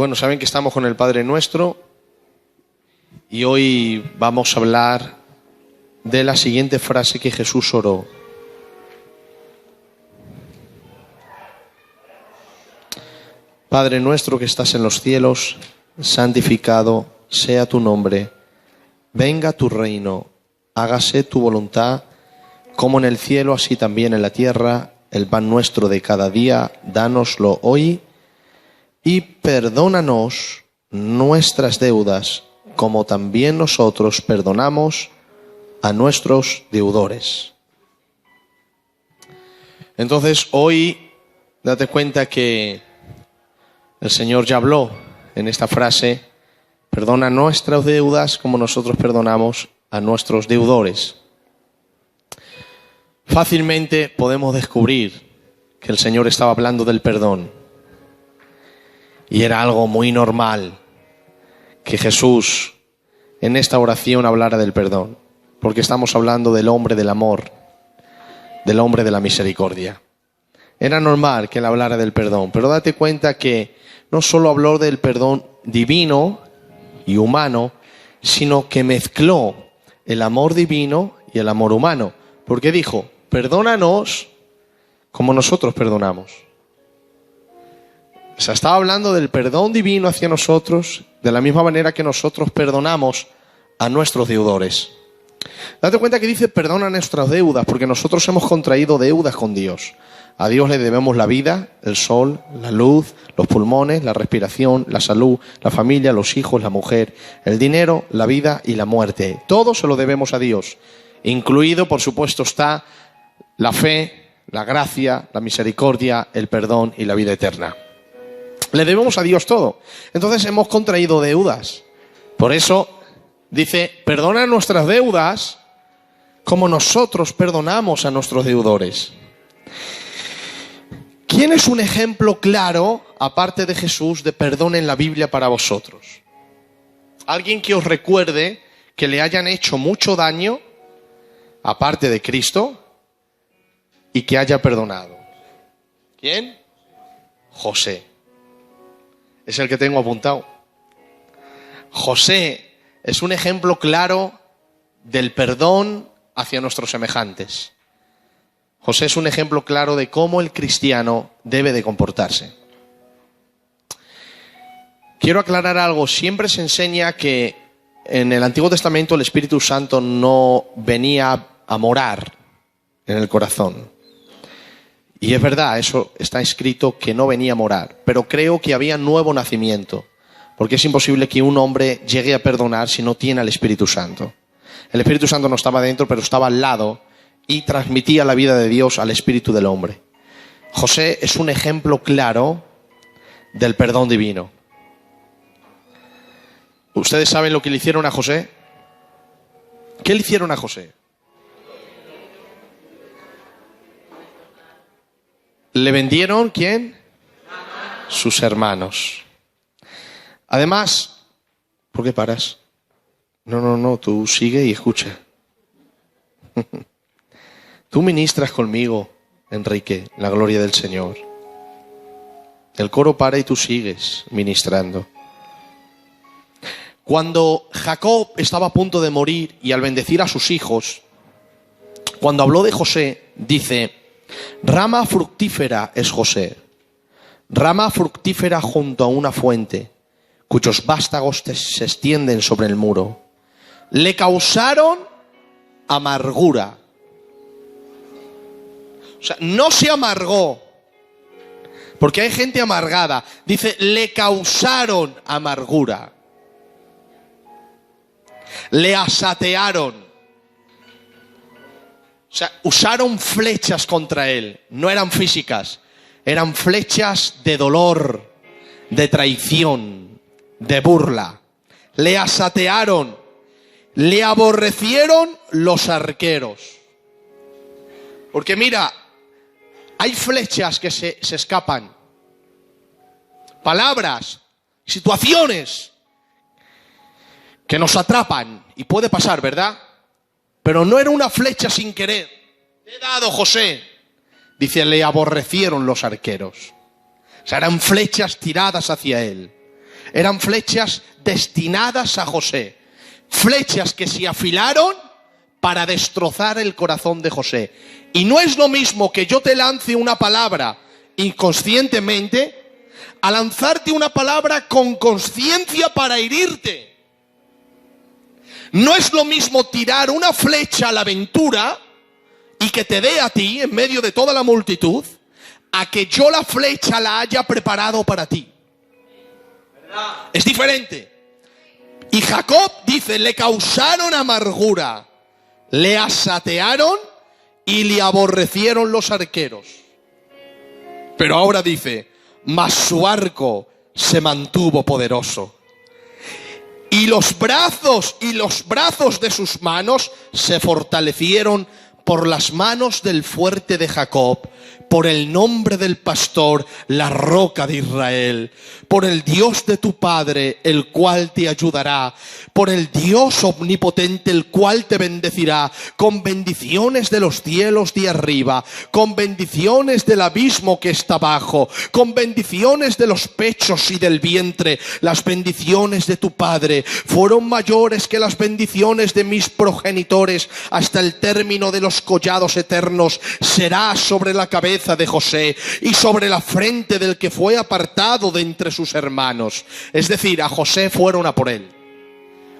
Bueno, saben que estamos con el Padre Nuestro y hoy vamos a hablar de la siguiente frase que Jesús oró. Padre nuestro que estás en los cielos, santificado sea tu nombre. Venga tu reino, hágase tu voluntad, como en el cielo, así también en la tierra. El pan nuestro de cada día, dánoslo hoy, y perdónanos nuestras deudas, como también nosotros perdonamos a nuestros deudores. Entonces, hoy, date cuenta que el Señor ya habló en esta frase: perdona nuestras deudas como nosotros perdonamos a nuestros deudores. Fácilmente podemos descubrir que el Señor estaba hablando del perdón. Y era algo muy normal que Jesús en esta oración hablara del perdón, porque estamos hablando del hombre del amor, del hombre de la misericordia. Era normal que él hablara del perdón, pero date cuenta que no solo habló del perdón divino y humano, sino que mezcló el amor divino y el amor humano, porque dijo: perdónanos como nosotros perdonamos. O sea, estaba hablando del perdón divino hacia nosotros, de la misma manera que nosotros perdonamos a nuestros deudores. Date cuenta que dice perdona nuestras deudas, porque nosotros hemos contraído deudas con Dios. A Dios le debemos la vida, el sol, la luz, los pulmones, la respiración, la salud, la familia, los hijos, la mujer, el dinero, la vida y la muerte. Todo se lo debemos a Dios. Incluido, por supuesto, está la fe, la gracia, la misericordia, el perdón y la vida eterna. Le debemos a Dios todo. Entonces hemos contraído deudas. Por eso dice: perdona nuestras deudas como nosotros perdonamos a nuestros deudores. ¿Quién es un ejemplo claro, aparte de Jesús, de perdón en la Biblia para vosotros? Alguien que os recuerde que le hayan hecho mucho daño, aparte de Cristo, y que haya perdonado. ¿Quién? José. Es el que tengo apuntado. José es un ejemplo claro del perdón hacia nuestros semejantes. José es un ejemplo claro de cómo el cristiano debe de comportarse. Quiero aclarar algo. Siempre se enseña que en el Antiguo Testamento el Espíritu Santo no venía a morar en el corazón. Y es verdad, eso está escrito, que no venía a morar. Pero creo que había nuevo nacimiento. Porque es imposible que un hombre llegue a perdonar si no tiene al Espíritu Santo. El Espíritu Santo no estaba dentro, pero estaba al lado y transmitía la vida de Dios al espíritu del hombre. José es un ejemplo claro del perdón divino. ¿Ustedes saben lo que le hicieron a José? ¿Qué le hicieron a José? ¿Le vendieron quién? Sus hermanos. Además, ¿por qué paras? No, tú sigue y escucha. Tú ministras conmigo, Enrique, la gloria del Señor. El coro para y tú sigues ministrando. Cuando Jacob estaba a punto de morir y al bendecir a sus hijos, cuando habló de José, dice: rama fructífera es José, rama fructífera junto a una fuente, cuyos vástagos se extienden sobre el muro. Le causaron amargura. O sea, no se amargó, porque hay gente amargada. Dice, le causaron amargura. Le asatearon. O sea, usaron flechas contra él. No eran físicas, eran flechas de dolor, de traición, de burla. Le asatearon, le aborrecieron los arqueros. Porque mira, hay flechas que se escapan. Palabras, situaciones que nos atrapan. Y puede pasar, ¿verdad? Pero no era una flecha sin querer. Le he dado, José. Dice, le aborrecieron los arqueros. O sea, eran flechas tiradas hacia él. eran flechas destinadas a José. Flechas que se afilaron para destrozar el corazón de José. Y no es lo mismo que yo te lance una palabra inconscientemente a lanzarte una palabra con conciencia para herirte. No es lo mismo tirar una flecha a la aventura y que te dé a ti en medio de toda la multitud, a que yo la flecha la haya preparado para ti. Es diferente. Y Jacob dice, le causaron amargura, le asatearon y le aborrecieron los arqueros. Pero ahora dice, mas su arco se mantuvo poderoso. Y los brazos de sus manos se fortalecieron por las manos del fuerte de Jacob, por el nombre del pastor, la roca de Israel, por el Dios de tu Padre, el cual te ayudará, por el Dios omnipotente, el cual te bendecirá, con bendiciones de los cielos de arriba, con bendiciones del abismo que está abajo, con bendiciones de los pechos y del vientre. Las bendiciones de tu Padre fueron mayores que las bendiciones de mis progenitores, hasta el término de los collados eternos. Será sobre la cabeza de José y sobre la frente del que fue apartado de entre sus hermanos. Es decir, a José fueron a por él.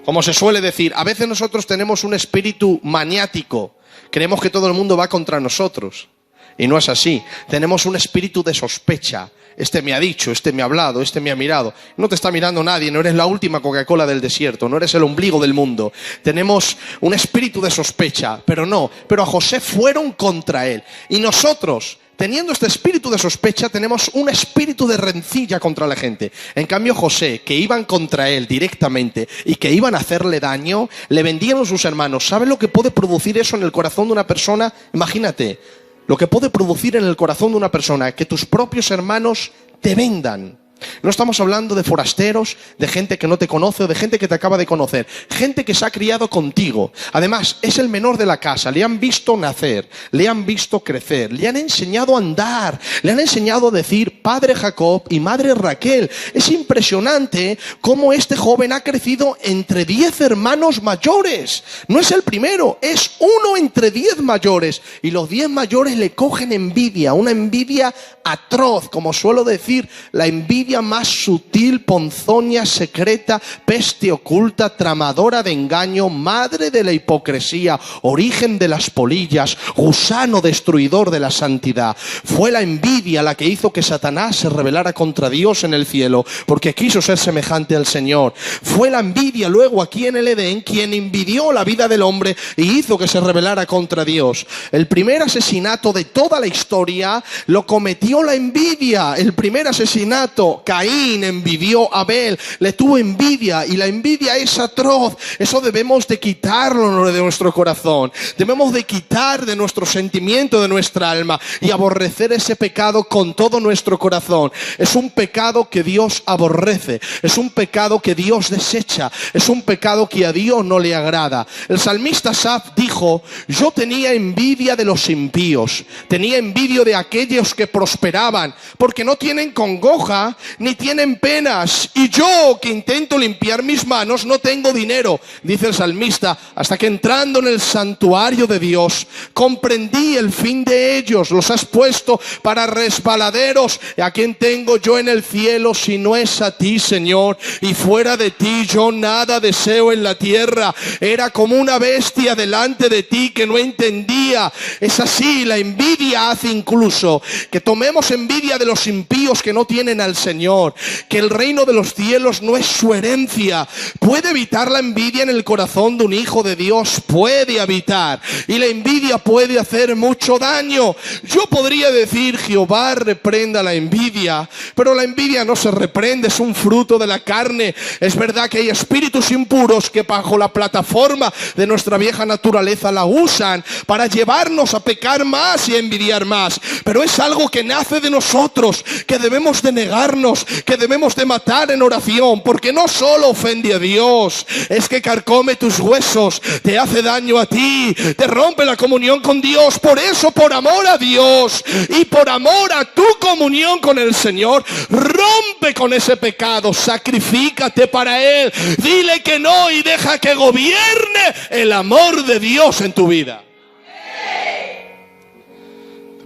Como se suele decir, a veces nosotros tenemos un espíritu maniático. Creemos que todo el mundo va contra nosotros. Y no es así. Tenemos un espíritu de sospecha. Este me ha dicho, este me ha hablado, este me ha mirado. No te está mirando nadie, no eres la última Coca-Cola del desierto, no eres el ombligo del mundo. Tenemos un espíritu de sospecha, pero a José fueron contra él. Y nosotros, teniendo este espíritu de sospecha, tenemos un espíritu de rencilla contra la gente. En cambio, José, que iban contra él directamente y que iban a hacerle daño, le vendieron sus hermanos. ¿Sabe lo que puede producir eso en el corazón de una persona? Imagínate, lo que puede producir en el corazón de una persona, que tus propios hermanos te vendan. No estamos hablando de forasteros, de gente que no te conoce o de gente que te acaba de conocer. Gente que se ha criado contigo. Además, es el menor de la casa. Le han visto nacer, le han visto crecer, le han enseñado a andar, le han enseñado a decir padre Jacob y madre Raquel. Es impresionante cómo este joven ha crecido entre 10 hermanos mayores. No es el primero, es uno entre 10 mayores. Y los 10 mayores le cogen envidia, una envidia atroz, como suelo decir, la envidia más sutil, ponzoña, secreta, peste oculta, tramadora de engaño, madre de la hipocresía, origen de las polillas, gusano destruidor de la santidad. Fue la envidia la que hizo que Satanás se rebelara contra Dios en el cielo, porque quiso ser semejante al Señor. Fue la envidia luego aquí en el Edén quien envidió la vida del hombre y hizo que se rebelara contra Dios. El primer asesinato de toda la historia lo cometió la envidia. El primer asesinato, Caín envidió a Abel, le tuvo envidia, y la envidia es atroz. Eso debemos de quitarlo de nuestro corazón, debemos de quitar de nuestro sentimiento, de nuestra alma, y aborrecer ese pecado con todo nuestro corazón. Es un pecado que Dios aborrece, es un pecado que Dios desecha, es un pecado que a Dios no le agrada. El salmista Asaf dijo: yo tenía envidia de los impíos, tenía envidia de aquellos que prosperaban, porque no tienen congoja ni tienen penas, y yo que intento limpiar mis manos no tengo dinero. Dice el salmista: hasta que entrando en el santuario de Dios comprendí el fin de ellos. Los has puesto para resbaladeros. ¿A quién tengo yo en el cielo si no es a ti, Señor? Y fuera de ti yo nada deseo en la tierra. Era como una bestia delante de ti que no entendía. Es así, la envidia hace incluso que tomemos envidia de los impíos que no tienen al Señor, que el reino de los cielos no es su herencia. ¿Puede habitar la envidia en el corazón de un hijo de Dios? Puede habitar, y la envidia puede hacer mucho daño. Yo podría decir: Jehová reprenda la envidia, pero la envidia no se reprende, es un fruto de la carne. Es verdad que hay espíritus impuros que bajo la plataforma de nuestra vieja naturaleza la usan para llevarnos a pecar más y a envidiar más, pero es algo que nace de nosotros, que debemos de negarnos gusanos que debemos de matar en oración, porque no solo ofende a Dios, es que carcome tus huesos, te hace daño a ti, te rompe la comunión con Dios. Por eso, por amor a Dios y por amor a tu comunión con el Señor, rompe con ese pecado, sacrifícate para Él, dile que no y deja que gobierne el amor de Dios en tu vida.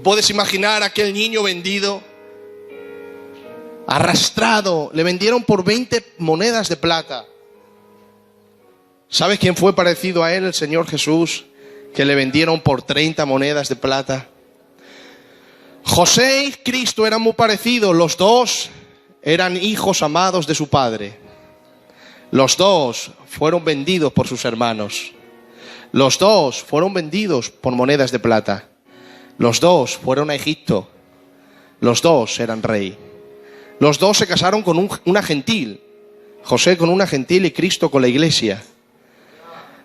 ¿Puedes imaginar a aquel niño vendido, arrastrado? Le vendieron por 20 monedas de plata. ¿Sabes quién fue parecido a él? El Señor Jesús, que le vendieron por 30 monedas de plata. José y Cristo eran muy parecidos. Los dos eran hijos amados de su padre. Los dos fueron vendidos por sus hermanos. Los dos fueron vendidos por monedas de plata. Los dos fueron a Egipto. Los dos eran rey. Los dos se casaron con una gentil. José con una gentil y Cristo con la iglesia.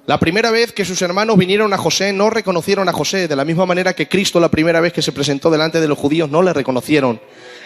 La primera vez que sus hermanos vinieron a José, no reconocieron a José. De la misma manera que Cristo, la primera vez que se presentó delante de los judíos, no le reconocieron.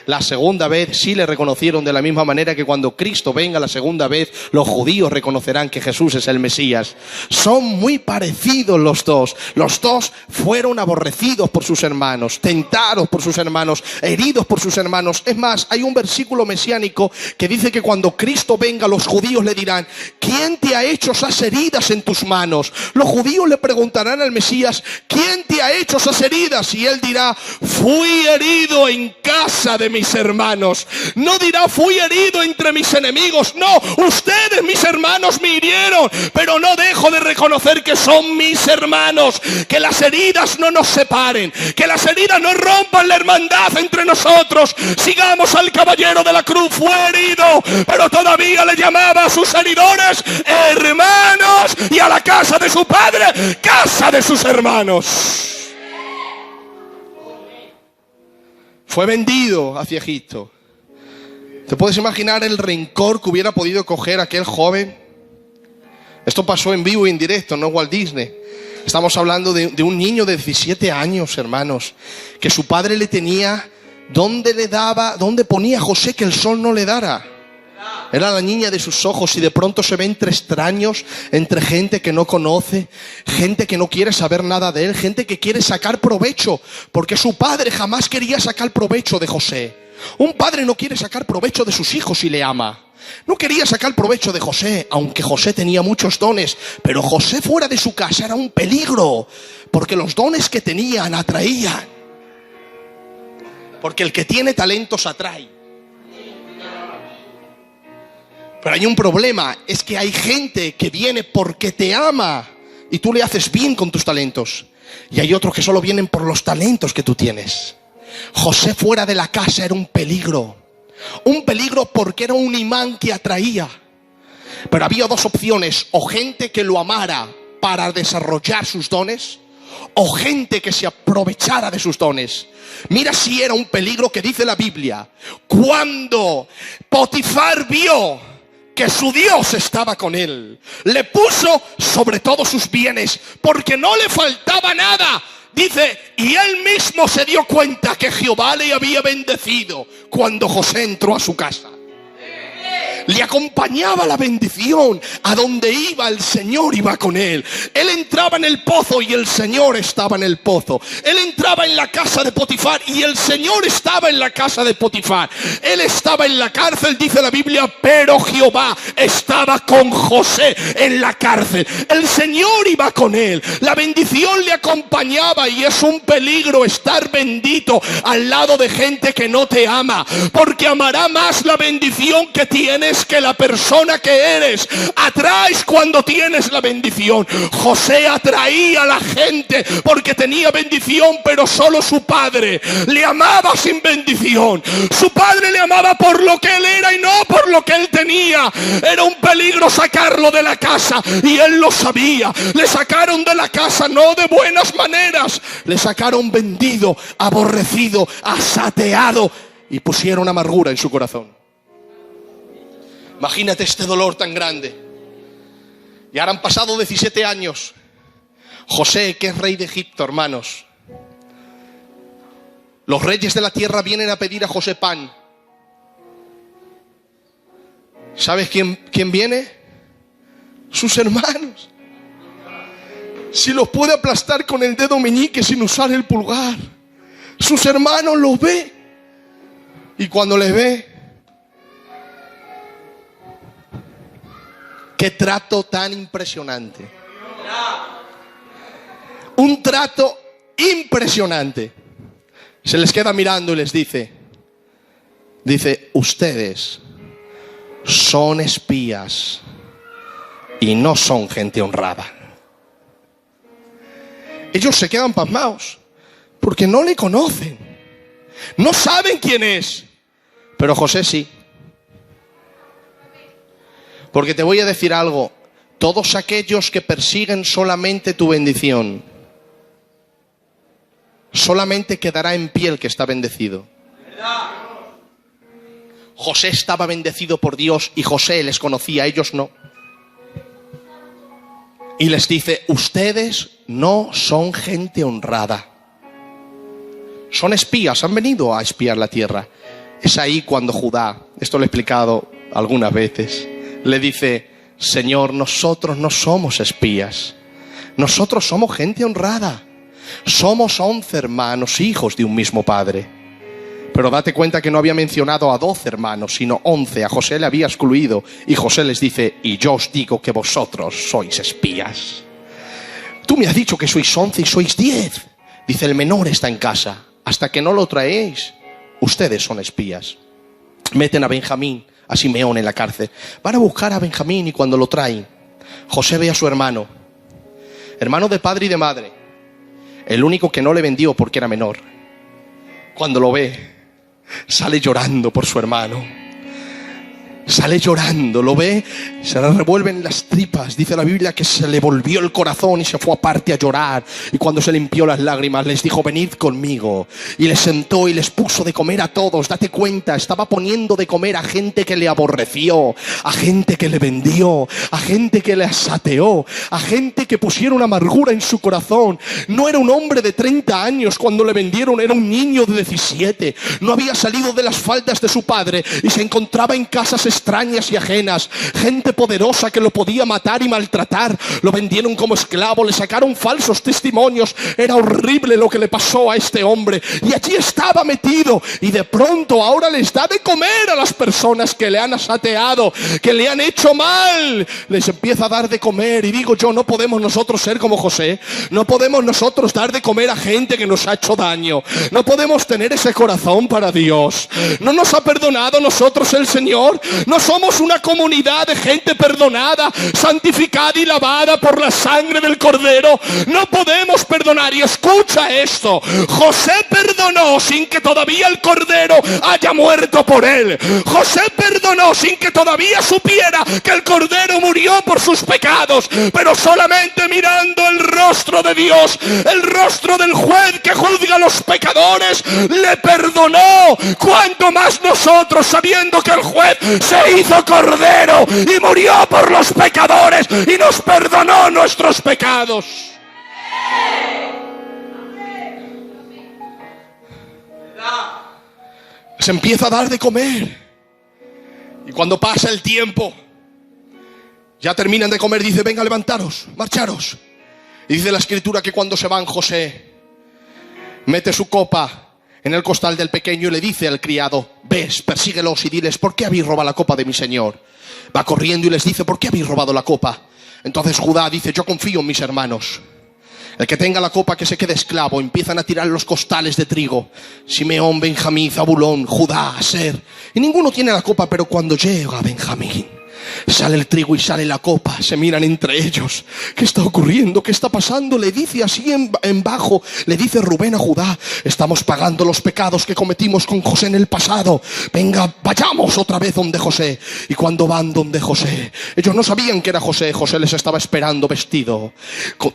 La segunda vez sí le reconocieron, de la misma manera que cuando Cristo venga la segunda vez, los judíos reconocerán que Jesús es el Mesías. Son muy parecidos los dos. Los dos fueron aborrecidos por sus hermanos, tentados por sus hermanos, heridos por sus hermanos. Es más, hay un versículo mesiánico que dice que cuando Cristo venga, los judíos le dirán: ¿quién te ha hecho esas heridas en tus manos? Los judíos le preguntarán al Mesías: ¿quién te ha hecho esas heridas? Y él dirá: fui herido en casa de mis hermanos. No dirá: fui herido entre mis enemigos. No, ustedes, mis hermanos, me hirieron, pero no dejo de reconocer que son mis hermanos. Que las heridas no nos separen, que las heridas no rompan la hermandad entre nosotros. Sigamos al caballero de la cruz. Fue herido, pero todavía le llamaba a sus heridores hermanos, y a la casa de su padre, casa de sus hermanos. Fue vendido hacia Egipto. ¿Te puedes imaginar el rencor que hubiera podido coger aquel joven? Esto pasó en vivo y en directo, no Walt Disney. Estamos hablando de un niño de 17 años, hermanos, que su padre le tenía donde ponía a José que el sol no le dara. Era la niña de sus ojos, y de pronto se ve entre extraños, entre gente que no conoce, gente que no quiere saber nada de él, gente que quiere sacar provecho, porque su padre jamás quería sacar provecho de José. Un padre no quiere sacar provecho de sus hijos si le ama. No quería sacar provecho de José, aunque José tenía muchos dones, pero José fuera de su casa era un peligro, porque los dones que tenían atraían. Porque el que tiene talentos atrae. Pero hay un problema, es que hay gente que viene porque te ama y tú le haces bien con tus talentos. Y hay otros que solo vienen por los talentos que tú tienes. José fuera de la casa era un peligro. Un peligro porque era un imán que atraía. Pero había dos opciones: o gente que lo amara para desarrollar sus dones, o gente que se aprovechara de sus dones. Mira si era un peligro que dice la Biblia. Cuando Potifar vio que su Dios estaba con él, le puso sobre todos sus bienes, porque no le faltaba nada. Dice, y él mismo se dio cuenta que Jehová le había bendecido cuando José entró a su casa. Le acompañaba la bendición. A donde iba, el Señor iba con él. Él entraba en el pozo y el Señor estaba en el pozo. Él entraba en la casa de Potifar y el Señor estaba en la casa de Potifar. Él estaba en la cárcel, dice la Biblia, pero Jehová estaba con José en la cárcel. El Señor iba con él. La bendición le acompañaba, y es un peligro estar bendito al lado de gente que no te ama, porque amará más la bendición que tienes que la persona que eres. Atraes cuando tienes la bendición. José atraía a la gente porque tenía bendición, pero solo su padre le amaba sin bendición. Su padre le amaba por lo que él era y no por lo que él tenía. Era un peligro sacarlo de la casa, y él lo sabía. Le sacaron de la casa no de buenas maneras, le sacaron vendido, aborrecido, asateado, y pusieron amargura en su corazón. Imagínate este dolor tan grande. Y ahora han pasado 17 años. José, que es rey de Egipto, hermanos. Los reyes de la tierra vienen a pedir a José pan. ¿Sabes quién viene? Sus hermanos. Si los puede aplastar con el dedo meñique sin usar el pulgar. Sus hermanos los ve. Y cuando les ve, qué trato tan impresionante. Un trato impresionante. Se les queda mirando y les dice, ustedes son espías y no son gente honrada. Ellos se quedan pasmados porque no le conocen, no saben quién es, pero José sí. Porque te voy a decir algo, todos aquellos que persiguen solamente tu bendición, solamente quedará en pie el que está bendecido. José estaba bendecido por Dios y José les conocía, ellos no. Y les dice, ustedes no son gente honrada. Son espías, han venido a espiar la tierra. Es ahí cuando Judá, esto lo he explicado algunas veces, le dice, Señor, nosotros no somos espías. Nosotros somos gente honrada. Somos 11 hermanos, hijos de un mismo padre. Pero date cuenta que no había mencionado a 12 hermanos, sino 11. A José le había excluido. Y José les dice, y yo os digo que vosotros sois espías. Tú me has dicho que sois 11 y sois 10. Dice, el menor está en casa. Hasta que no lo traéis, ustedes son espías. Meten a Benjamín, a Simeón en la cárcel. Van a buscar a Benjamín y cuando lo traen, José ve a su hermano de padre y de madre. El único que no le vendió porque era menor. Cuando lo ve, sale llorando por su hermano. Sale llorando, lo ve, se le revuelven las tripas. Dice la Biblia que se le volvió el corazón y se fue aparte a llorar. Y cuando se limpió las lágrimas les dijo, venid conmigo. Y les sentó y les puso de comer a todos. Date cuenta, estaba poniendo de comer a gente que le aborreció, a gente que le vendió, a gente que le asateó, a gente que pusieron amargura en su corazón. No era un hombre de 30 años cuando le vendieron, era un niño de 17. No había salido de las faldas de su padre y se encontraba en casas extrañas y ajenas, gente poderosa que lo podía matar y maltratar. Lo vendieron como esclavo, le sacaron falsos testimonios. Era horrible lo que le pasó a este hombre y allí estaba metido, y de pronto ahora les da de comer a las personas que le han asateado, que le han hecho mal. Les empieza a dar de comer. Y digo yo, no podemos nosotros ser como José. No podemos nosotros dar de comer a gente que nos ha hecho daño. No podemos tener ese corazón para Dios. ¿No nos ha perdonado nosotros el Señor? No somos una comunidad de gente perdonada, santificada y lavada por la sangre del Cordero. No podemos perdonar. Y escucha esto, José perdonó sin que todavía el Cordero haya muerto por él. José perdonó sin que todavía supiera que el Cordero murió por sus pecados, pero solamente mirando el rostro de Dios, el rostro del juez que juzga a los pecadores, le perdonó. Cuanto más nosotros, sabiendo que el juez se hizo Cordero y murió por los pecadores y nos perdonó nuestros pecados. Se empieza a dar de comer. Y cuando pasa el tiempo, ya terminan de comer, dice, venga, levantaros, marcharos. Y dice la Escritura que cuando se van, José mete su copa en el costal del pequeño y le dice al criado, ves, persíguelos y diles, ¿por qué habéis robado la copa de mi señor? Va corriendo y les dice, ¿por qué habéis robado la copa? Entonces Judá dice, yo confío en mis hermanos. El que tenga la copa que se quede esclavo. Empiezan a tirar los costales de trigo. Simeón, Benjamín, Zabulón, Judá, Aser. Y ninguno tiene la copa, pero cuando llega Benjamín, sale el trigo y sale la copa. Se miran entre ellos. ¿Qué está ocurriendo? ¿Qué está pasando? Le dice así en bajo, le dice Rubén a Judá, estamos pagando los pecados que cometimos con José en el pasado. Venga, vayamos otra vez donde José. Y cuando van donde José, ellos no sabían que era José. José les estaba esperando vestido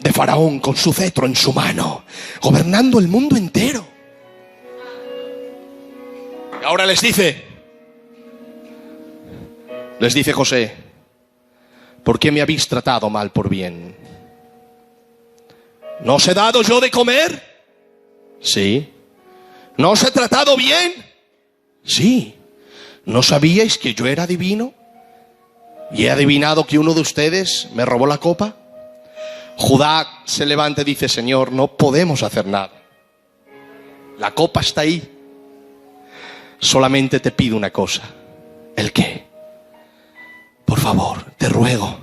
de faraón, con su cetro en su mano, gobernando el mundo entero. Y ahora les dice José, ¿por qué me habéis tratado mal por bien? ¿No os he dado yo de comer? Sí. ¿No os he tratado bien? Sí. ¿No sabíais que yo era divino? y he adivinado que uno de ustedes me robó la copa. Judá se levanta y dice: Señor, no podemos hacer nada. La copa está ahí. Solamente te pido una cosa. ¿El qué? Por favor, te ruego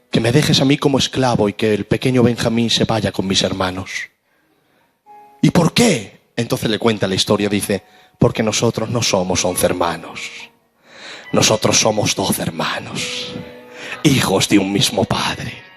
que me dejes a mí como esclavo y que el pequeño Benjamín se vaya con mis hermanos. ¿Y por qué? Entonces le cuenta la historia, dice: porque nosotros no somos 11 hermanos. Nosotros somos 12 hermanos, hijos de un mismo padre.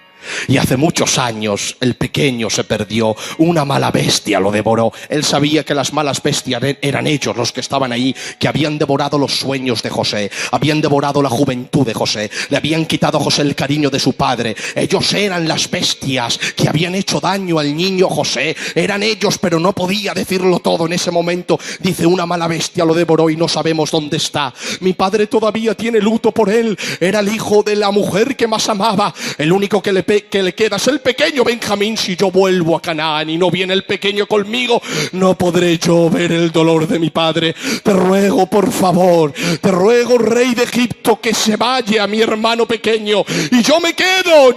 Y hace muchos años el pequeño se perdió, una mala bestia lo devoró. Él sabía que las malas bestias eran ellos los que estaban ahí, que habían devorado los sueños de José, habían devorado la juventud de José, le habían quitado a José el cariño de su padre. Ellos eran las bestias que habían hecho daño al niño José, eran ellos, pero no podía decirlo todo en ese momento. Dice: una mala bestia lo devoró y no sabemos dónde está. Mi padre todavía tiene luto por él, era el hijo de la mujer que más amaba. El único que le queda es el pequeño Benjamín. Si yo vuelvo a Canaán y no viene el pequeño conmigo, no podré yo ver el dolor de mi padre. Te ruego, por favor, te ruego, rey de Egipto, que se vaya mi hermano pequeño y yo me quedo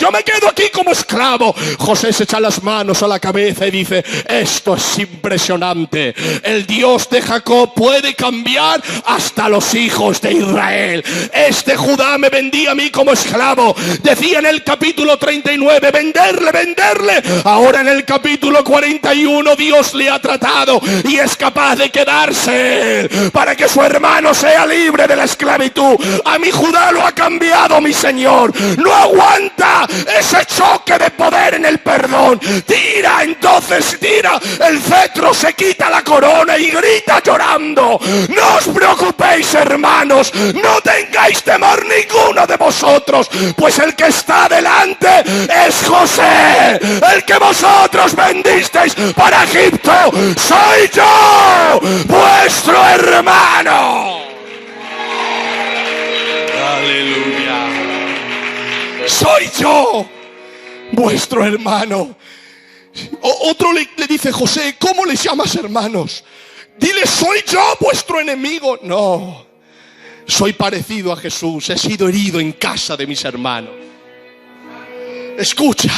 aquí como esclavo. José se echa las manos a la cabeza y dice: esto es impresionante. El Dios de Jacob puede cambiar hasta los hijos de Israel. Este Judá me vendía a mí como esclavo. Decía en el capítulo 39, venderle. Ahora en el capítulo 41, Dios le ha tratado y es capaz de quedarse para que su hermano sea libre de la esclavitud. A mi Judá lo ha cambiado mi Señor. No aguanta ese choque de poder en el perdón. Tira el cetro, se quita la corona y grita llorando: no os preocupéis, hermanos, no tengáis temor ninguno de vosotros, pues el que está delante es José, el que vosotros vendisteis para Egipto. Soy yo, vuestro hermano. Aleluya. Soy yo, vuestro hermano. Otro le dice: José, ¿cómo les llamas hermanos? Dile: soy yo vuestro enemigo. No, soy parecido a Jesús, he sido herido en casa de mis hermanos. Escucha,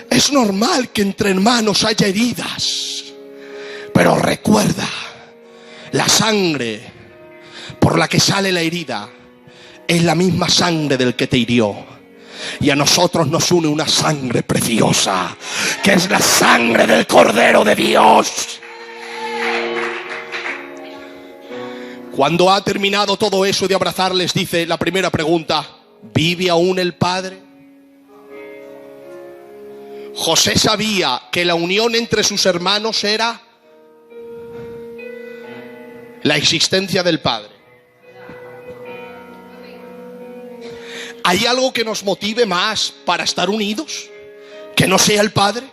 es normal que entre hermanos haya heridas, pero recuerda, la sangre por la que sale la herida es la misma sangre del que te hirió. Y a nosotros nos une una sangre preciosa, que es la sangre del Cordero de Dios. Cuando ha terminado todo eso de abrazarles, dice la primera pregunta: ¿vive aún el Padre? José sabía que la unión entre sus hermanos era la existencia del Padre. ¿Hay algo que nos motive más para estar unidos que no sea el Padre?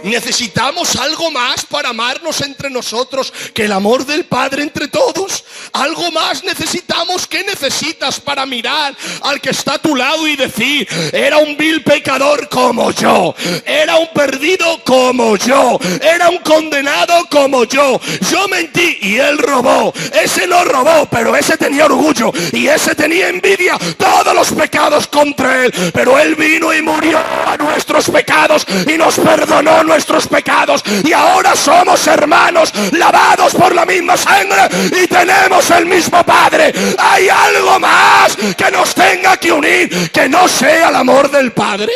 ¿Necesitamos algo más para amarnos entre nosotros que el amor del Padre entre todos? ¿Algo más necesitamos? ¿Qué necesitas para mirar al que está a tu lado y decir: era un vil pecador como yo, era un perdido como yo, era un condenado como yo mentí y él robó, ese no robó, pero ese tenía orgullo y ese tenía envidia, todos los pecados contra él, pero él vino y murió a nuestros pecados y nos perdonó nuestros pecados, y ahora somos hermanos lavados por la misma sangre y tenemos el mismo Padre. ¿Hay algo más que nos tenga que unir que no sea el amor del Padre?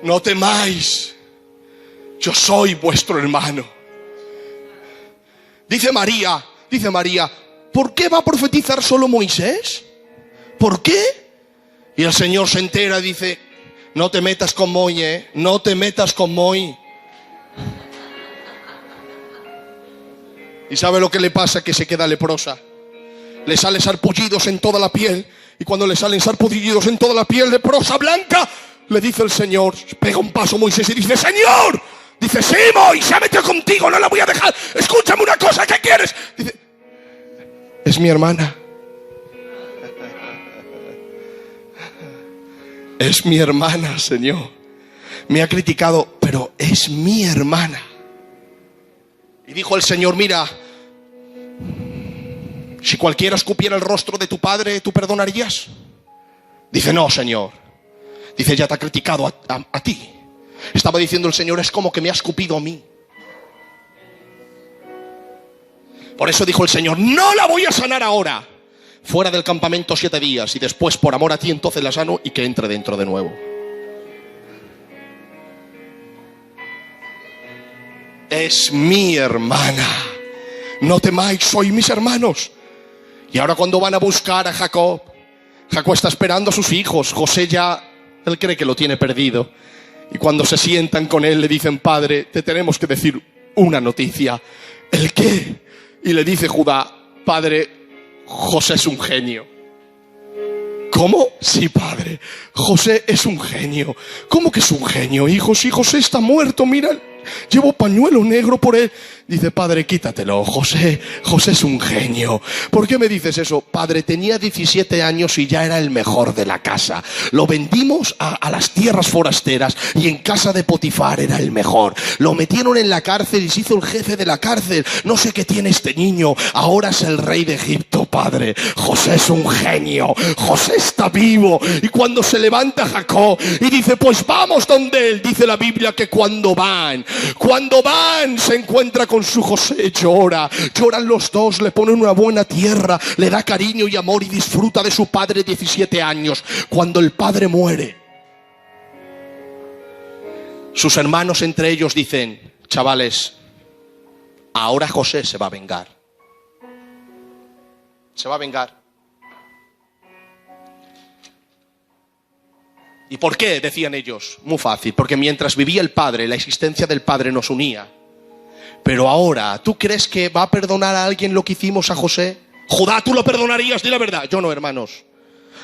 No temáis, yo soy vuestro hermano. Dice María, ¿por qué va a profetizar solo Moisés? ¿Por qué? Y el Señor se entera y dice: no te metas con Moy, no te metas con Moy. ¿Y sabe lo que le pasa? Que se queda leprosa. Le salen sarpullidos en toda la piel. Y cuando le salen sarpullidos en toda la piel, leprosa blanca, le dice el Señor, pega un paso Moisés y dice: Señor, dice: sí, Moy, se ha metido contigo, no la voy a dejar. Escúchame una cosa, ¿qué quieres? Dice: es mi hermana. Es mi hermana, Señor. Me ha criticado, pero es mi hermana. Y dijo el Señor: mira, Si cualquiera escupiera el rostro de tu padre, ¿tú perdonarías? Dice, no, Señor. Dice, ya te ha criticado a ti. Estaba diciendo el Señor, es como que me ha escupido a mí. Por eso dijo el Señor, no la voy a sanar ahora. Fuera del campamento 7 días y después por amor a ti entonces la sano y que entre dentro de nuevo. Es mi hermana. No temáis, sois mis hermanos. Y ahora cuando van a buscar a Jacob, Jacob está esperando a sus hijos. José ya, él cree que lo tiene perdido. Y cuando se sientan con él le dicen, padre, te tenemos que decir una noticia. ¿El qué? Y le dice Judá, padre, José es un genio. ¿Cómo? Sí, padre, José es un genio. ¿Cómo que es un genio, hijo? Si José está muerto, mira, llevo pañuelo negro por él. Dice, padre, quítatelo, José es un genio. ¿Por qué me dices eso? Padre, tenía 17 años y ya era el mejor de la casa. Lo vendimos a las tierras forasteras y en casa de Potifar era el mejor. Lo metieron en la cárcel y se hizo el jefe de la cárcel. No sé qué tiene este niño, ahora es el rey de Egipto, padre. José es un genio, José está vivo. Y cuando se levanta Jacob y dice, pues vamos donde él, dice la Biblia que cuando van se encuentra con su José, lloran los dos, le ponen una buena tierra, le da cariño y amor y disfruta de su padre 17 años. Cuando el padre muere, sus hermanos entre ellos dicen, chavales, ahora José se va a vengar. Se va a vengar. ¿Y por qué? Decían ellos. Muy fácil, porque mientras vivía el padre, la existencia del padre nos unía. Pero ahora, ¿tú crees que va a perdonar a alguien lo que hicimos a José? Judá, ¿tú lo perdonarías? Di la verdad. Yo no, hermanos.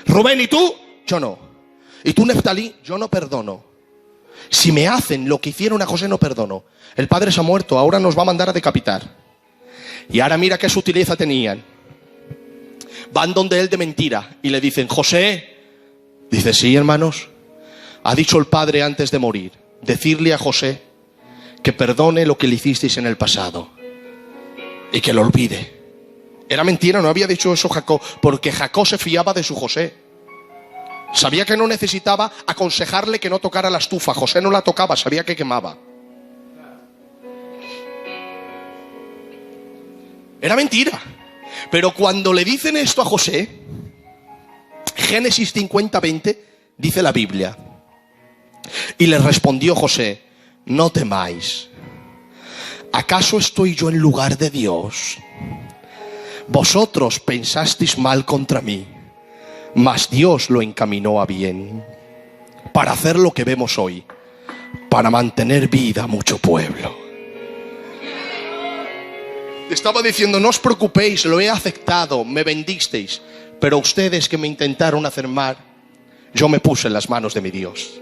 Rubén, ¿y tú? Yo no. ¿Y tú, Neftalí? Yo no perdono. Si me hacen lo que hicieron a José, no perdono. El padre se ha muerto, ahora nos va a mandar a decapitar. Y ahora mira qué sutileza tenían. Van donde él de mentira y le dicen, José. Dice, sí, hermanos. Ha dicho el padre antes de morir, decirle a José que perdone lo que le hicisteis en el pasado y que lo olvide. Era mentira, no había dicho eso Jacob, porque Jacob se fiaba de su José. Sabía que no necesitaba aconsejarle que no tocara la estufa. José no la tocaba, sabía que quemaba. Era mentira. Pero cuando le dicen esto a José, Génesis 50:20, dice la Biblia, y le respondió José, no temáis. ¿Acaso estoy yo en lugar de Dios? Vosotros pensasteis mal contra mí, mas Dios lo encaminó a bien, para hacer lo que vemos hoy, para mantener vida a mucho pueblo. Estaba diciendo, no os preocupéis, lo he aceptado, me bendisteis, pero ustedes que me intentaron hacer mal, yo me puse en las manos de mi Dios.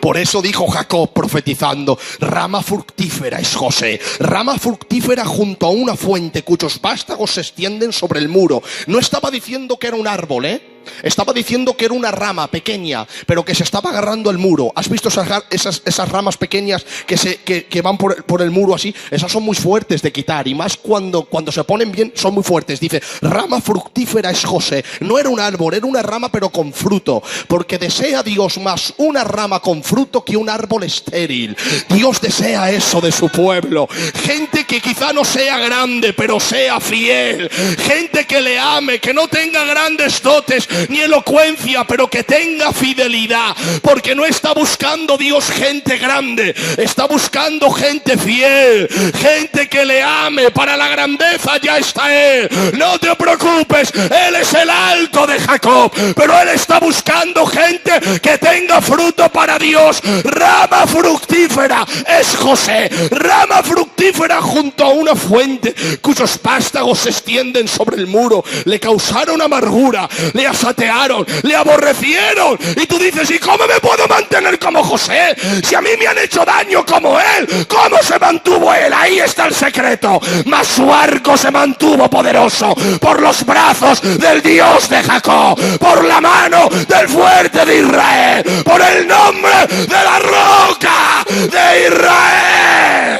Por eso dijo Jacob profetizando, rama fructífera es José, rama fructífera junto a una fuente cuyos vástagos se extienden sobre el muro. No estaba diciendo que era un árbol, estaba diciendo que era una rama pequeña, pero que se estaba agarrando al muro. ¿Has visto esas ramas pequeñas que van por el muro así? Esas son muy fuertes de quitar, y más cuando se ponen bien son muy fuertes. Dice, rama fructífera es José. No era un árbol, era una rama pero con fruto, porque desea Dios más una rama con fruto que un árbol estéril. Dios desea eso de su pueblo. Gente que quizá no sea grande, pero sea fiel. Gente que le ame, que no tenga grandes dotes ni elocuencia, pero que tenga fidelidad, porque no está buscando Dios gente grande, está buscando gente fiel, gente que le ame. Para la grandeza ya está Él, no te preocupes, Él es el alto de Jacob, pero Él está buscando gente que tenga fruto para Dios. Rama fructífera es José, rama fructífera junto a una fuente cuyos vástagos se extienden sobre el muro. Le causaron amargura, le asatearon, le aborrecieron. Y tú dices, ¿y cómo me puedo mantener como José? Si a mí me han hecho daño como él. ¿Cómo se mantuvo él? Ahí está el secreto. Mas su arco se mantuvo poderoso por los brazos del Dios de Jacob, por la mano del fuerte de Israel, por el nombre de la roca de Israel.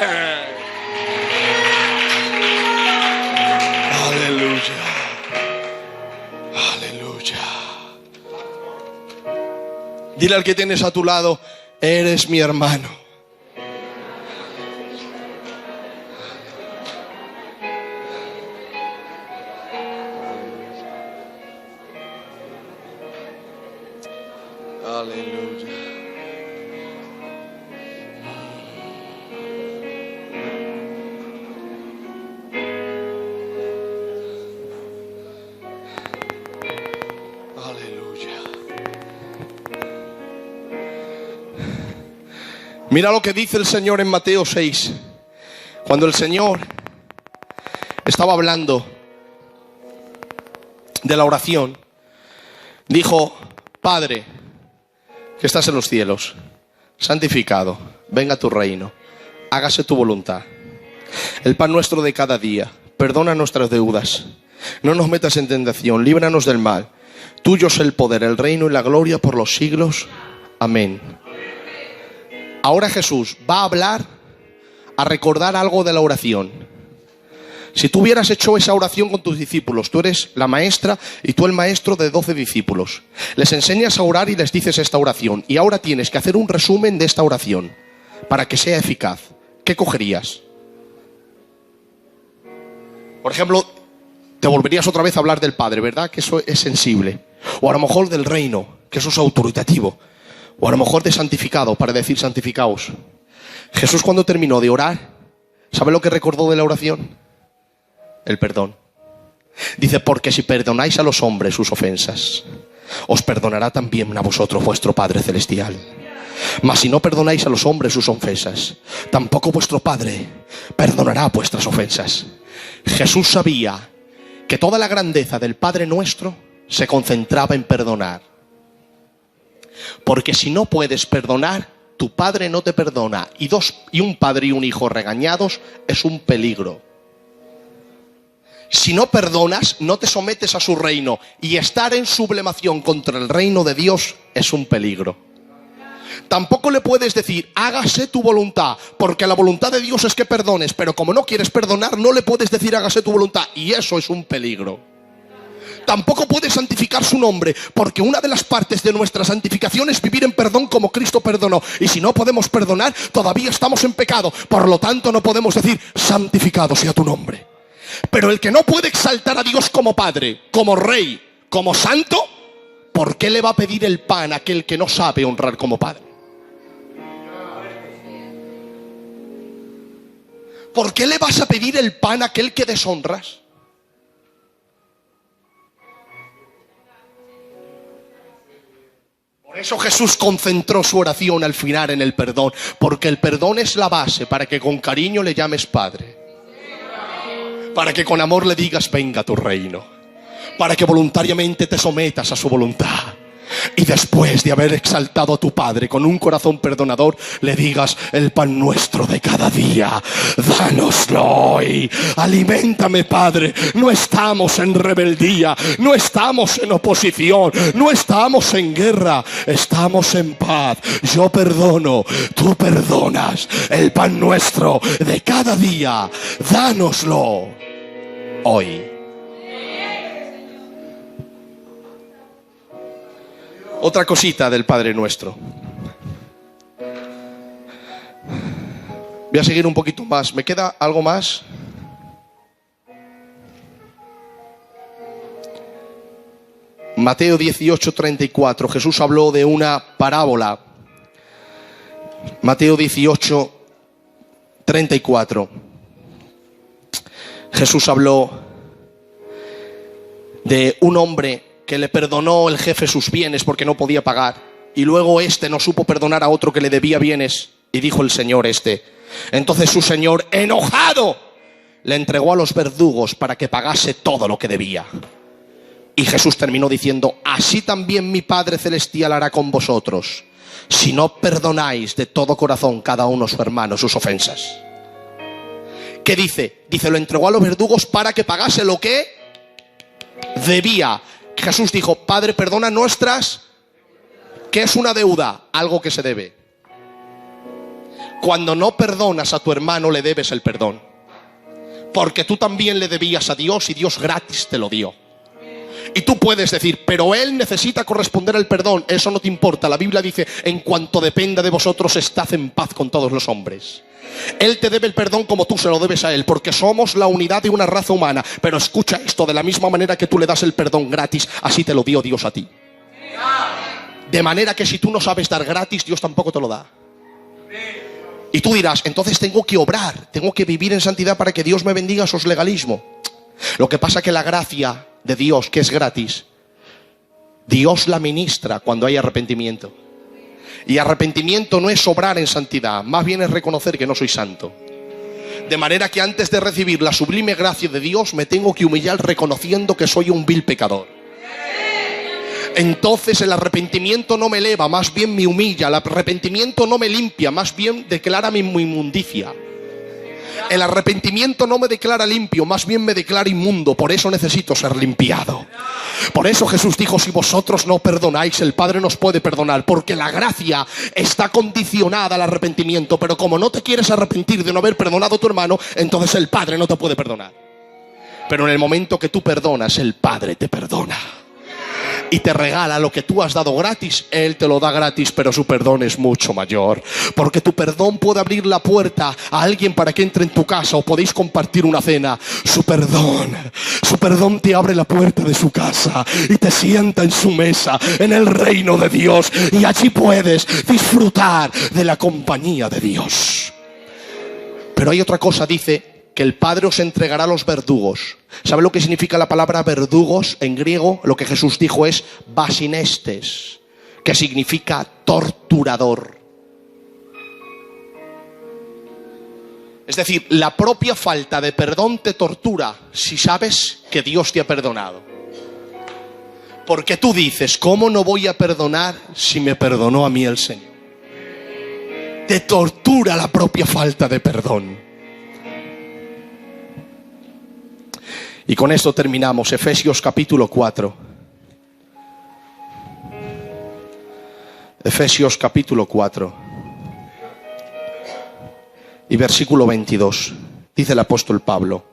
Aleluya. Dile al que tienes a tu lado, eres mi hermano. Aleluya. Aleluya. Mira lo que dice el Señor en Mateo 6. Cuando el Señor estaba hablando de la oración, dijo: Padre, que estás en los cielos, santificado, venga tu reino, hágase tu voluntad. El pan nuestro de cada día, perdona nuestras deudas, no nos metas en tentación, líbranos del mal. Tuyo es el poder, el reino y la gloria por los siglos. Amén. Ahora Jesús va a hablar, a recordar algo de la oración. Si tú hubieras hecho esa oración con tus discípulos, tú eres la maestra y tú el maestro de 12 discípulos. Les enseñas a orar y les dices esta oración. Y ahora tienes que hacer un resumen de esta oración para que sea eficaz. ¿Qué cogerías? Por ejemplo, te volverías otra vez a hablar del Padre, ¿verdad? Que eso es sensible. O a lo mejor del reino, que eso es autoritativo. O a lo mejor de santificado, para decir santificaos. Jesús, cuando terminó de orar, ¿sabe lo que recordó de la oración? El perdón. Dice: porque si perdonáis a los hombres sus ofensas, os perdonará también a vosotros vuestro Padre Celestial. Mas si no perdonáis a los hombres sus ofensas, tampoco vuestro Padre perdonará vuestras ofensas. Jesús sabía que toda la grandeza del Padre nuestro se concentraba en perdonar. Porque si no puedes perdonar, tu Padre no te perdona. Y un padre y un hijo regañados es un peligro. Si no perdonas, no te sometes a su reino. Y estar en sublevación contra el reino de Dios es un peligro. Tampoco le puedes decir: hágase tu voluntad, porque la voluntad de Dios es que perdones. Pero como no quieres perdonar, no le puedes decir: hágase tu voluntad. Y eso es un peligro. Tampoco puedes santificar su nombre, porque una de las partes de nuestra santificación es vivir en perdón como Cristo perdonó. Y si no podemos perdonar, todavía estamos en pecado. Por lo tanto, no podemos decir: santificado sea tu nombre. Pero el que no puede exaltar a Dios como Padre, como Rey, como Santo, ¿por qué le va a pedir el pan a aquel que no sabe honrar como Padre? ¿Por qué le vas a pedir el pan a aquel que deshonras? Por eso Jesús concentró su oración al final en el perdón, porque el perdón es la base para que con cariño le llames Padre, para que con amor le digas: venga tu reino, para que voluntariamente te sometas a su voluntad. Y después de haber exaltado a tu Padre con un corazón perdonador, le digas: el pan nuestro de cada día, dánoslo hoy. Aliméntame, Padre. No estamos en rebeldía, no estamos en oposición, no estamos en guerra, estamos en paz. Yo perdono, tú perdonas. El pan nuestro de cada día, dánoslo hoy. Otra cosita del Padre Nuestro. Voy a seguir un poquito más. ¿Me queda algo más? Mateo 18:34. Jesús habló de una parábola. Mateo 18:34. Jesús habló de un hombre que le perdonó el jefe sus bienes porque no podía pagar, y luego este no supo perdonar a otro que le debía bienes, y dijo el señor entonces su señor, enojado, le entregó a los verdugos para que pagase todo lo que debía. Y Jesús terminó diciendo: así también mi Padre Celestial hará con vosotros, si no perdonáis de todo corazón cada uno a su hermano sus ofensas. ¿Qué dice? Dice: lo entregó a los verdugos para que pagase lo que debía. Jesús dijo: Padre, perdona nuestras... ¿Qué es una deuda? Algo que se debe. Cuando no perdonas a tu hermano, le debes el perdón, porque tú también le debías a Dios y Dios gratis te lo dio. Y tú puedes decir, pero él necesita corresponder al perdón. Eso no te importa. La Biblia dice, en cuanto dependa de vosotros, estad en paz con todos los hombres. Él te debe el perdón como tú se lo debes a él, porque somos la unidad de una raza humana. Pero escucha esto, de la misma manera que tú le das el perdón gratis, así te lo dio Dios a ti. De manera que si tú no sabes dar gratis, Dios tampoco te lo da. Y tú dirás, entonces tengo que obrar, tengo que vivir en santidad para que Dios me bendiga. Eso es legalismo. Lo que pasa es que la gracia de Dios, que es gratis, Dios la ministra cuando hay arrepentimiento. Y arrepentimiento no es obrar en santidad, más bien es reconocer que no soy santo. De manera que antes de recibir la sublime gracia de Dios, me tengo que humillar reconociendo que soy un vil pecador. Entonces el arrepentimiento no me eleva, más bien me humilla. El arrepentimiento no me limpia, más bien declara mi inmundicia. El arrepentimiento no me declara limpio, más bien me declara inmundo. Por eso necesito ser limpiado. Por eso Jesús dijo, si vosotros no perdonáis, el Padre nos puede perdonar. Porque la gracia está condicionada al arrepentimiento. Pero como no te quieres arrepentir de no haber perdonado a tu hermano, entonces el Padre no te puede perdonar. Pero en el momento que tú perdonas, el Padre te perdona. Y te regala lo que tú has dado gratis. Él te lo da gratis, pero su perdón es mucho mayor. Porque tu perdón puede abrir la puerta a alguien para que entre en tu casa o podéis compartir una cena. Su perdón te abre la puerta de su casa y te sienta en su mesa, en el reino de Dios. Y allí puedes disfrutar de la compañía de Dios. Pero hay otra cosa, dice que el Padre os entregará a los verdugos. ¿Sabe lo que significa la palabra verdugos en griego? Lo que Jesús dijo es basinestes, que significa torturador. Es decir, la propia falta de perdón te tortura si sabes que Dios te ha perdonado. Porque tú dices, ¿cómo no voy a perdonar si me perdonó a mí el Señor? Te tortura la propia falta de perdón. Y con esto terminamos. Efesios capítulo 4. Efesios capítulo 4. Y versículo 22. Dice el apóstol Pablo.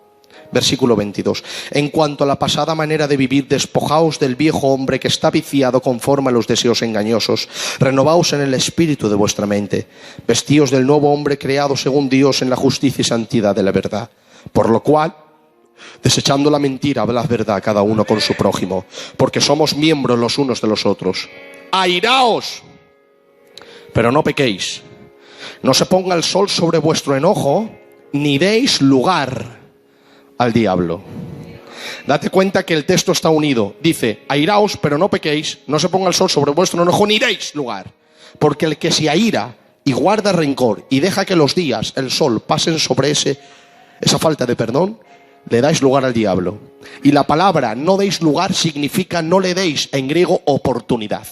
Versículo 22. En cuanto a la pasada manera de vivir, despojaos del viejo hombre que está viciado conforme a los deseos engañosos. Renovaos en el espíritu de vuestra mente. Vestíos del nuevo hombre creado según Dios en la justicia y santidad de la verdad. Por lo cual, desechando la mentira, hablad verdad cada uno con su prójimo, porque somos miembros los unos de los otros. Airaos, pero no pequéis. No se ponga el sol sobre vuestro enojo, ni deis lugar al diablo. Date cuenta que el texto está unido. Dice, airaos, pero no pequéis. No se ponga el sol sobre vuestro enojo, ni deis lugar. Porque el que se aira y guarda rencor y deja que los días, el sol, pasen sobre esa falta de perdón, le dais lugar al diablo. Y la palabra no deis lugar significa no le deis, en griego, oportunidad.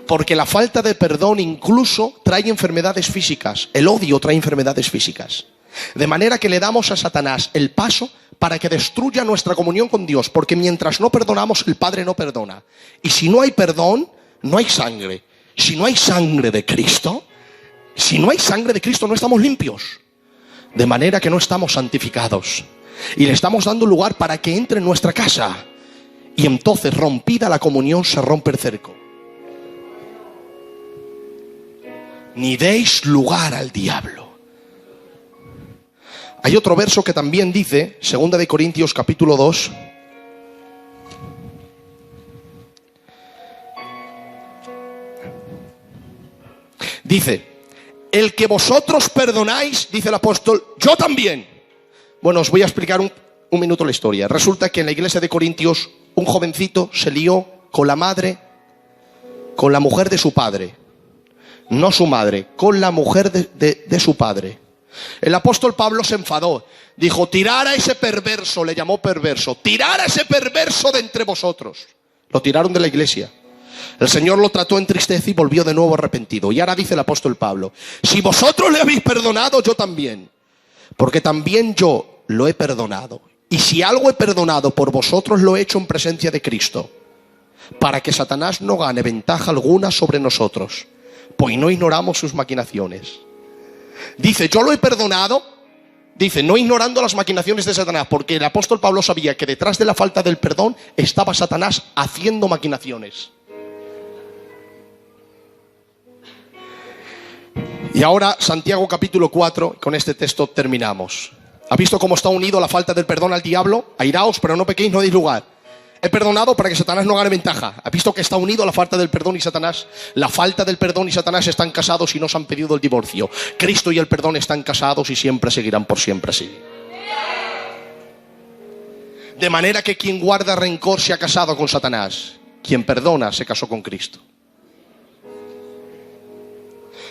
Porque la falta de perdón incluso trae enfermedades físicas. El odio trae enfermedades físicas. De manera que le damos a Satanás el paso para que destruya nuestra comunión con Dios. Porque mientras no perdonamos, el Padre no perdona. Y si no hay perdón, no hay sangre. Si no hay sangre de Cristo, no estamos limpios. De manera que no estamos santificados. Y le estamos dando lugar para que entre en nuestra casa. Y entonces, rompida la comunión, se rompe el cerco. Ni deis lugar al diablo. Hay otro verso que también dice, 2 de Corintios capítulo 2. Dice, el que vosotros perdonáis, dice el apóstol, yo también. Bueno, os voy a explicar un minuto la historia. Resulta que en la iglesia de Corintios, un jovencito se lió con la mujer de su padre. No su madre, con la mujer de su padre. El apóstol Pablo se enfadó. Dijo, tirar a ese perverso, le llamó perverso. Tirar a ese perverso de entre vosotros. Lo tiraron de la iglesia. El Señor lo trató en tristeza y volvió de nuevo arrepentido. Y ahora dice el apóstol Pablo, si vosotros le habéis perdonado, yo también. Porque también yo lo he perdonado. Y si algo he perdonado por vosotros, lo he hecho en presencia de Cristo. Para que Satanás no gane ventaja alguna sobre nosotros. Pues no ignoramos sus maquinaciones. Dice, yo lo he perdonado Dice, no ignorando las maquinaciones de Satanás, porque el apóstol Pablo sabía que detrás de la falta del perdón estaba Satanás haciendo maquinaciones. Y ahora Santiago capítulo 4, con este texto terminamos. ¿Ha visto cómo está unido la falta del perdón al diablo? Airaos, pero no pequéis, no deis lugar. He perdonado para que Satanás no gane ventaja. ¿Ha visto que está unido la falta del perdón y Satanás? La falta del perdón y Satanás están casados y no se han pedido el divorcio. Cristo y el perdón están casados y siempre seguirán por siempre así. De manera que quien guarda rencor se ha casado con Satanás. Quien perdona se casó con Cristo.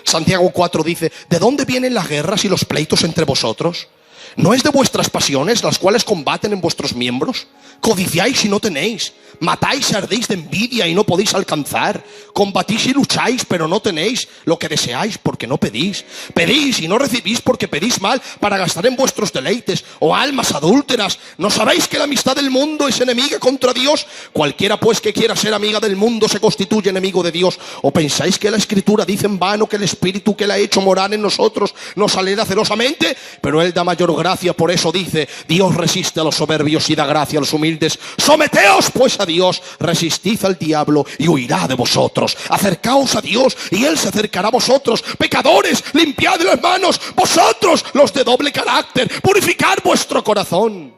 Santiago 4 dice, ¿de dónde vienen las guerras y los pleitos entre vosotros? ¿No es de vuestras pasiones las cuales combaten en vuestros miembros? Codiciáis y no tenéis, matáis y ardéis de envidia y no podéis alcanzar, combatís y lucháis pero no tenéis lo que deseáis porque no pedís, pedís y no recibís porque pedís mal para gastar en vuestros deleites. Oh almas adúlteras, ¿no sabéis que la amistad del mundo es enemiga contra Dios? Cualquiera pues que quiera ser amiga del mundo se constituye enemigo de Dios. ¿O pensáis que la Escritura dice en vano que el Espíritu que la ha hecho morar en nosotros nos alegra celosamente? Pero Él da mayor gracia, por eso dice, Dios resiste a los soberbios y da gracia a los humildes. Someteos pues a Dios, resistid al diablo y huirá de vosotros. Acercaos a Dios y Él se acercará a vosotros. Pecadores, limpiad las manos, vosotros los de doble carácter, purificad vuestro corazón.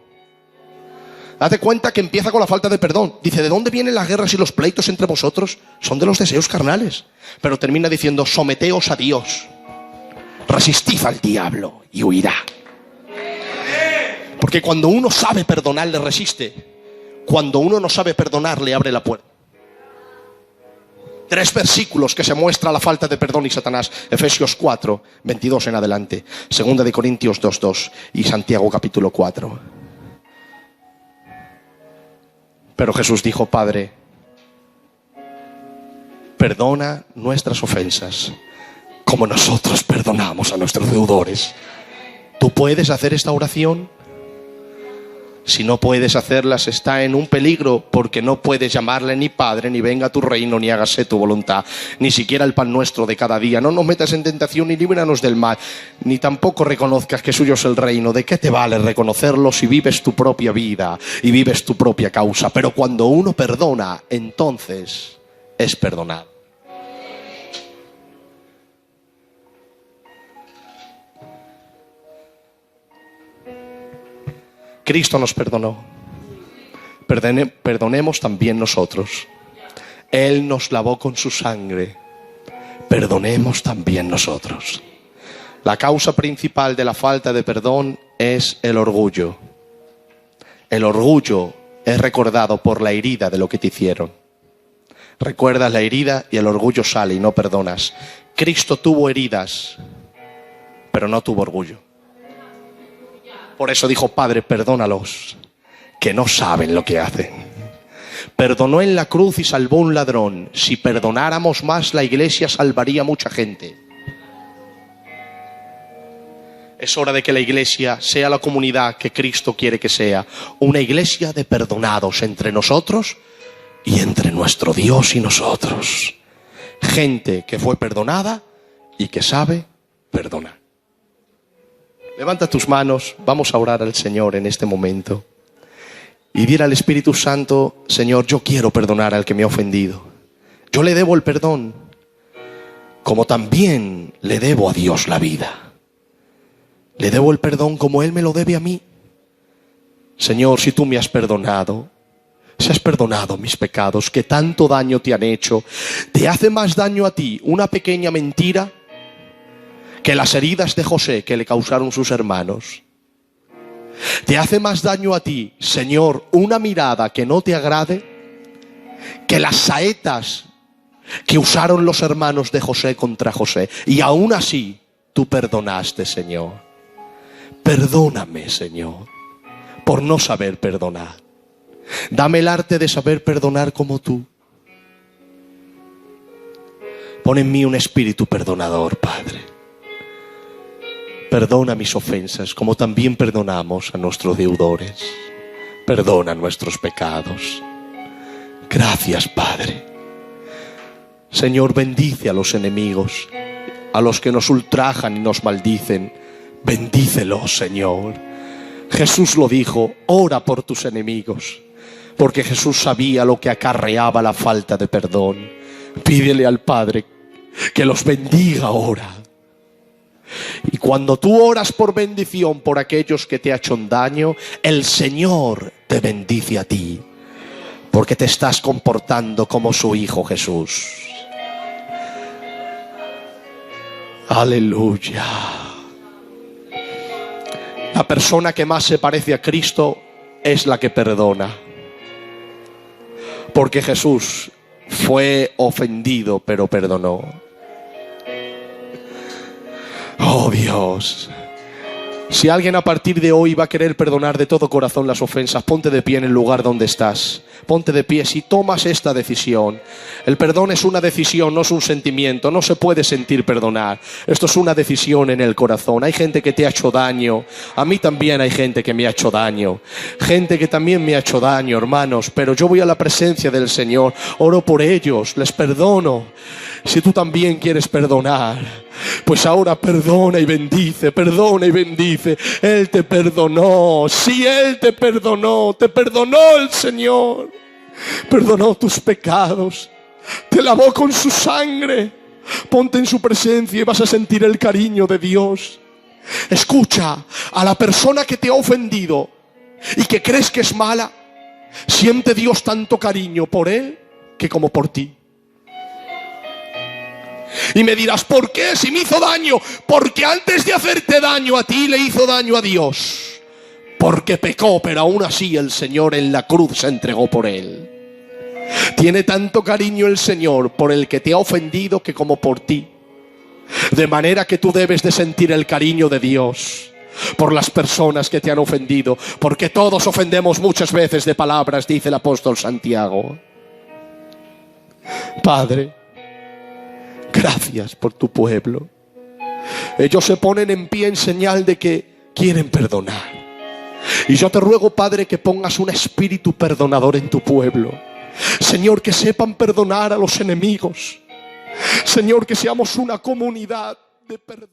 Date cuenta que empieza con la falta de perdón. Dice, ¿de dónde vienen las guerras y los pleitos entre vosotros? Son de los deseos carnales. Pero termina diciendo, someteos a Dios, resistid al diablo y huirá. Porque cuando uno sabe perdonar, le resiste. Cuando uno no sabe perdonar, le abre la puerta. 3 versículos que se muestra la falta de perdón y Satanás. Efesios 4, 22 en adelante. 2 de Corintios 2:2 y Santiago capítulo 4. Pero Jesús dijo, Padre, perdona nuestras ofensas, como nosotros perdonamos a nuestros deudores. ¿Tú puedes hacer esta oración? Si no puedes hacerlas, está en un peligro, porque no puedes llamarle ni Padre, ni venga a tu reino, ni hágase tu voluntad, ni siquiera el pan nuestro de cada día. No nos metas en tentación, ni líbranos del mal, ni tampoco reconozcas que suyo es el reino. ¿De qué te vale reconocerlo si vives tu propia vida y vives tu propia causa? Pero cuando uno perdona, entonces es perdonado. Cristo nos perdonó. Perdonemos también nosotros. Él nos lavó con su sangre. Perdonemos también nosotros. La causa principal de la falta de perdón es el orgullo. El orgullo es recordado por la herida de lo que te hicieron. Recuerdas la herida y el orgullo sale y no perdonas. Cristo tuvo heridas, pero no tuvo orgullo. Por eso dijo, Padre, perdónalos, que no saben lo que hacen. Perdonó en la cruz y salvó a un ladrón. Si perdonáramos más, la iglesia salvaría a mucha gente. Es hora de que la iglesia sea la comunidad que Cristo quiere que sea. Una iglesia de perdonados entre nosotros y entre nuestro Dios y nosotros. Gente que fue perdonada y que sabe perdonar. Levanta tus manos, vamos a orar al Señor en este momento. Y dile al Espíritu Santo, Señor, yo quiero perdonar al que me ha ofendido. Yo le debo el perdón, como también le debo a Dios la vida. Le debo el perdón como Él me lo debe a mí. Señor, si tú me has perdonado, si has perdonado mis pecados que tanto daño te han hecho, te hace más daño a ti una pequeña mentira que las heridas de José que le causaron sus hermanos. Te hace más daño a ti, Señor, una mirada que no te agrade, que las saetas que usaron los hermanos de José contra José. Y aún así, tú perdonaste, Señor. Perdóname, Señor, por no saber perdonar. Dame el arte de saber perdonar como tú. Pon en mí un espíritu perdonador, Padre. Perdona mis ofensas, como también perdonamos a nuestros deudores. Perdona nuestros pecados. Gracias, Padre. Señor, bendice a los enemigos, a los que nos ultrajan y nos maldicen. bendícelos, Señor. Jesús lo dijo, ora por tus enemigos, porque Jesús sabía lo que acarreaba la falta de perdón. Pídele al Padre que los bendiga ahora. Y cuando tú oras por bendición por aquellos que te han hecho daño, el Señor te bendice a ti, porque te estás comportando como su Hijo Jesús. Aleluya. La persona que más se parece a Cristo es la que perdona, porque Jesús fue ofendido pero perdonó. Oh Dios, si alguien a partir de hoy va a querer perdonar de todo corazón las ofensas, ponte de pie en el lugar donde estás. Ponte de pie si tomas esta decisión. El perdón es una decisión, no es un sentimiento. No se puede sentir perdonar. Esto es una decisión en el corazón. Hay gente que te ha hecho daño. A mí también hay gente que me ha hecho daño. Gente que también me ha hecho daño, hermanos. Pero yo voy a la presencia del Señor. Oro por ellos, les perdono. Si tú también quieres perdonar, pues ahora perdona y bendice, perdona y bendice. Él te perdonó, sí, Él te perdonó el Señor. Perdonó tus pecados, te lavó con su sangre. Ponte en su presencia y vas a sentir el cariño de Dios. Escucha, a la persona que te ha ofendido y que crees que es mala, siente Dios tanto cariño por él que como por ti. Y me dirás, ¿por qué? Si me hizo daño. Porque antes de hacerte daño a ti, le hizo daño a Dios. Porque pecó, pero aún así el Señor en la cruz se entregó por él. Tiene tanto cariño el Señor por el que te ha ofendido que como por ti. De manera que tú debes de sentir el cariño de Dios por las personas que te han ofendido. Porque todos ofendemos muchas veces de palabras, dice el apóstol Santiago. Padre, gracias por tu pueblo. Ellos se ponen en pie en señal de que quieren perdonar. Y yo te ruego, Padre, que pongas un espíritu perdonador en tu pueblo. Señor, que sepan perdonar a los enemigos. Señor, que seamos una comunidad de perdón.